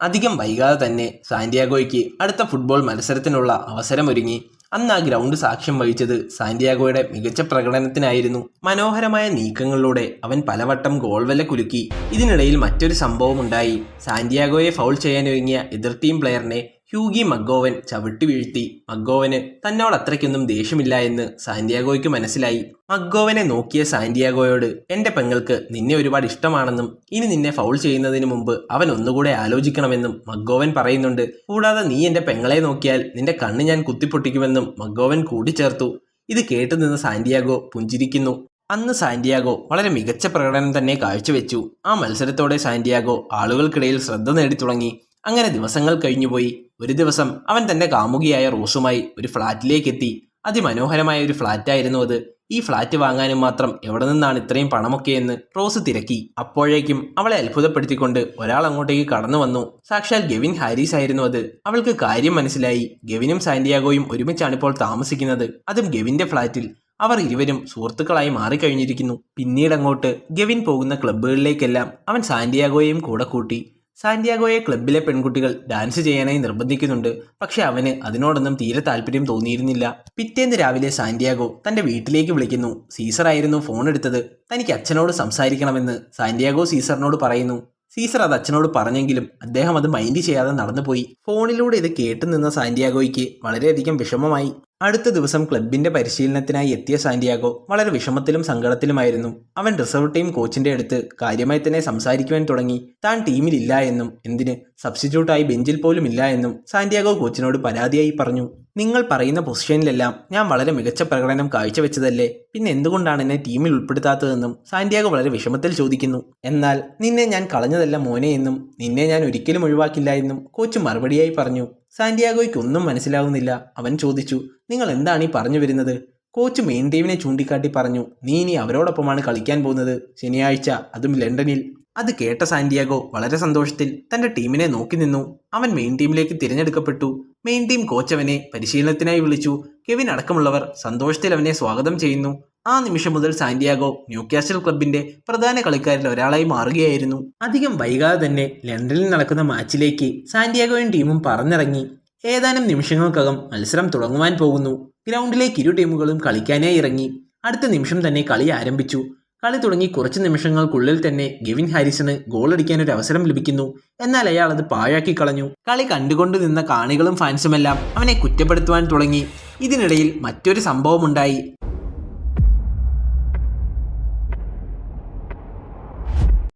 അധികം വൈകാതെ തന്നെ സാന്റിയാഗോയ്ക്ക് അടുത്ത ഫുട്ബോൾ മത്സരത്തിനുള്ള അവസരമൊരുങ്ങി. അന്ന് ആ ഗ്രൗണ്ട് സാക്ഷ്യം വഹിച്ചത് സാന്റിയാഗോയുടെ മികച്ച പ്രകടനത്തിനായിരുന്നു. മനോഹരമായ നീക്കങ്ങളിലൂടെ അവൻ പലവട്ടം ഗോൾ വല കുലുക്കി. ഇതിനിടയിൽ മറ്റൊരു സംഭവമുണ്ടായി. സാന്റിയാഗോയെ ഫൗൾ ചെയ്യാനൊരുങ്ങിയ എതിർ ടീം പ്ലെയറിനെ ഹ്യൂഗി മക്ഗോവൻ ചവിട്ടി വീഴ്ത്തി. മക്ഗോവന് തന്നോട് അത്രയ്ക്കൊന്നും ദേഷ്യമില്ല എന്ന് സാന്റിയാഗോയ്ക്ക് മനസ്സിലായി. മക്ഗോവനെ നോക്കിയ സാന്റിയാഗോയോട്, എന്റെ പെങ്ങൾക്ക് നിന്നെ ഒരുപാട് ഇഷ്ടമാണെന്നും ഇനി നിന്നെ ഫൗൾ ചെയ്യുന്നതിന് മുമ്പ് അവൻ ഒന്നുകൂടെ ആലോചിക്കണമെന്നും മക്ഗോവൻ പറയുന്നുണ്ട്. കൂടാതെ നീ എന്റെ പെങ്ങളെ നോക്കിയാൽ നിന്റെ കണ്ണ് ഞാൻ കുത്തിപ്പൊട്ടിക്കുമെന്നും മക്ഗോവൻ കൂട്ടിച്ചേർത്തു. ഇത് കേട്ടുനിന്ന് സാന്റിയാഗോ പുഞ്ചിരിക്കുന്നു. അന്ന് സാന്റിയാഗോ വളരെ മികച്ച പ്രകടനം തന്നെ കാഴ്ചവെച്ചു. ആ മത്സരത്തോടെ സാന്റിയാഗോ ആളുകൾക്കിടയിൽ ശ്രദ്ധ നേടിത്തുടങ്ങി. അങ്ങനെ ദിവസങ്ങൾ കഴിഞ്ഞുപോയി. ഒരു ദിവസം അവൻ തന്റെ കാമുകിയായ റോസുമായി ഒരു ഫ്ളാറ്റിലേക്ക് എത്തി. അതിമനോഹരമായ ഒരു ഫ്ളാറ്റായിരുന്നു അത്. ഈ ഫ്ളാറ്റ് വാങ്ങാനും മാത്രം എവിടെ നിന്നാണ് ഇത്രയും പണമൊക്കെയെന്ന് റോസ് തിരക്കി. അപ്പോഴേക്കും അവളെ അത്ഭുതപ്പെടുത്തിക്കൊണ്ട് ഒരാൾ അങ്ങോട്ടേക്ക് കടന്നു വന്നു. സാക്ഷാൽ ഗെവിൻ ഹാരിസ് ആയിരുന്നു അത്. അവൾക്ക് കാര്യം മനസ്സിലായി. ഗെവിനും സാന്റിയാഗോയും ഒരുമിച്ചാണിപ്പോൾ താമസിക്കുന്നത്, അതും ഗെവിന്റെ ഫ്ളാറ്റിൽ. അവർ ഇരുവരും സുഹൃത്തുക്കളായി മാറിക്കഴിഞ്ഞിരിക്കുന്നു. പിന്നീടങ്ങോട്ട് ഗെവിൻ പോകുന്ന ക്ലബ്ബുകളിലേക്കെല്ലാം അവൻ സാന്റിയാഗോയെയും കൂടെ കൂട്ടി. സാന്റിയാഗോയെ ക്ലബ്ബിലെ പെൺകുട്ടികൾ ഡാൻസ് ചെയ്യാനായി നിർബന്ധിക്കുന്നുണ്ട്. പക്ഷെ അവന് അതിനോടൊന്നും തീരെ താല്പര്യം തോന്നിയിരുന്നില്ല. പിറ്റേന്ന് രാവിലെ സാന്റിയാഗോ തന്റെ വീട്ടിലേക്ക് വിളിക്കുന്നു. സീസർ ആയിരുന്നു ഫോൺ എടുത്തത്. തനിക്ക് അച്ഛനോട് സംസാരിക്കണമെന്ന് സാന്റിയാഗോ സീസറിനോട് പറയുന്നു. സീസർ അത് അച്ഛനോട് പറഞ്ഞെങ്കിലും അദ്ദേഹം അത് മൈൻഡ് ചെയ്യാതെ നടന്നുപോയി. ഫോണിലൂടെ ഇത് കേട്ടുനിന്ന സാന്റിയാഗോയ്ക്ക് വളരെയധികം വിഷമമായി. അടുത്ത ദിവസം ക്ലബിന്റെ പരിശീലനത്തിനായി എത്തിയ സാന്റിയാഗോ വളരെ വിഷമത്തിലും സങ്കടത്തിലുമായിരുന്നു. അവൻ റിസർവ് ടീം കോച്ചിന്റെ അടുത്ത് കാര്യമായി തന്നെ സംസാരിക്കുവാൻ തുടങ്ങി. താൻ ടീമിലില്ല എന്നും എന്തിന് സബ്സ്റ്റിറ്റ്യൂട്ടായി ബെഞ്ചിൽ പോലും ഇല്ല എന്നും സാന്റിയാഗോ കോച്ചിനോട് പരാതിയായി പറഞ്ഞു. നിങ്ങൾ പറയുന്ന പൊസിഷനിലെല്ലാം ഞാൻ വളരെ മികച്ച പ്രകടനം കാഴ്ചവെച്ചതല്ലേ, പിന്നെ എന്തുകൊണ്ടാണ് എന്നെ ടീമിൽ ഉൾപ്പെടുത്താത്തതെന്നും സാന്റിയാഗോ വളരെ വിഷമത്തിൽ ചോദിക്കുന്നു. എന്നാൽ നിന്നെ ഞാൻ കളഞ്ഞതല്ല മോനെ എന്നും നിന്നെ ഞാൻ ഒരിക്കലും ഒഴിവാക്കില്ല എന്നും കോച്ച് മറുപടിയായി പറഞ്ഞു. സാന്റിയാഗോയ്ക്ക് ഒന്നും മനസ്സിലാവുന്നില്ല. അവൻ ചോദിച്ചു, നിങ്ങൾ എന്താണ് ഈ പറഞ്ഞു വരുന്നത്? കോച്ച് മെയിൻ ടീമിനെ ചൂണ്ടിക്കാട്ടി പറഞ്ഞു, നീ ഇനി അവരോടൊപ്പമാണ് കളിക്കാൻ പോകുന്നത്, ശനിയാഴ്ച, അതും ലണ്ടനിൽ. അത് കേട്ട സാന്റിയാഗോ വളരെ സന്തോഷത്തിൽ തന്റെ ടീമിനെ നോക്കി നിന്നു. അവൻ മെയിൻ ടീമിലേക്ക് തിരഞ്ഞെടുക്കപ്പെട്ടു. മെയിൻ ടീം കോച്ച് അവനെ പരിശീലനത്തിനായി വിളിച്ചു. കെവിൻ അടക്കമുള്ളവർ സന്തോഷത്തിൽ അവനെ സ്വാഗതം ചെയ്യുന്നു. ആ നിമിഷം മുതൽ സാന്റിയാഗോ ന്യൂകാസ്റ്റൽ ക്ലബിന്റെ പ്രധാന കളിക്കാരിൽ ഒരാളായി മാറുകയായിരുന്നു. അധികം വൈകാതെ തന്നെ ലണ്ടനിൽ നടക്കുന്ന മാച്ചിലേക്ക് സാന്റിയാഗോയും ടീമും പറന്നിറങ്ങി. ഏതാനും നിമിഷങ്ങൾക്കകം മത്സരം തുടങ്ങുവാൻ പോകുന്നു. ഗ്രൗണ്ടിലേക്ക് ഇരു ടീമുകളും കളിക്കാനായി ഇറങ്ങി. അടുത്ത നിമിഷം തന്നെ കളി ആരംഭിച്ചു. കളി തുടങ്ങി കുറച്ച് നിമിഷങ്ങൾക്കുള്ളിൽ തന്നെ ഗെവിൻ ഹാരിസിന് ഗോളടിക്കാൻ ഒരു അവസരം ലഭിക്കുന്നു. എന്നാൽ അയാൾ അത് പാഴാക്കി കളഞ്ഞു. കളി കണ്ടുകൊണ്ടു നിന്ന കാണികളും ഫാൻസുമെല്ലാം അവനെ കുറ്റപ്പെടുത്തുവാൻ തുടങ്ങി. ഇതിനിടയിൽ മറ്റൊരു സംഭവമുണ്ടായി.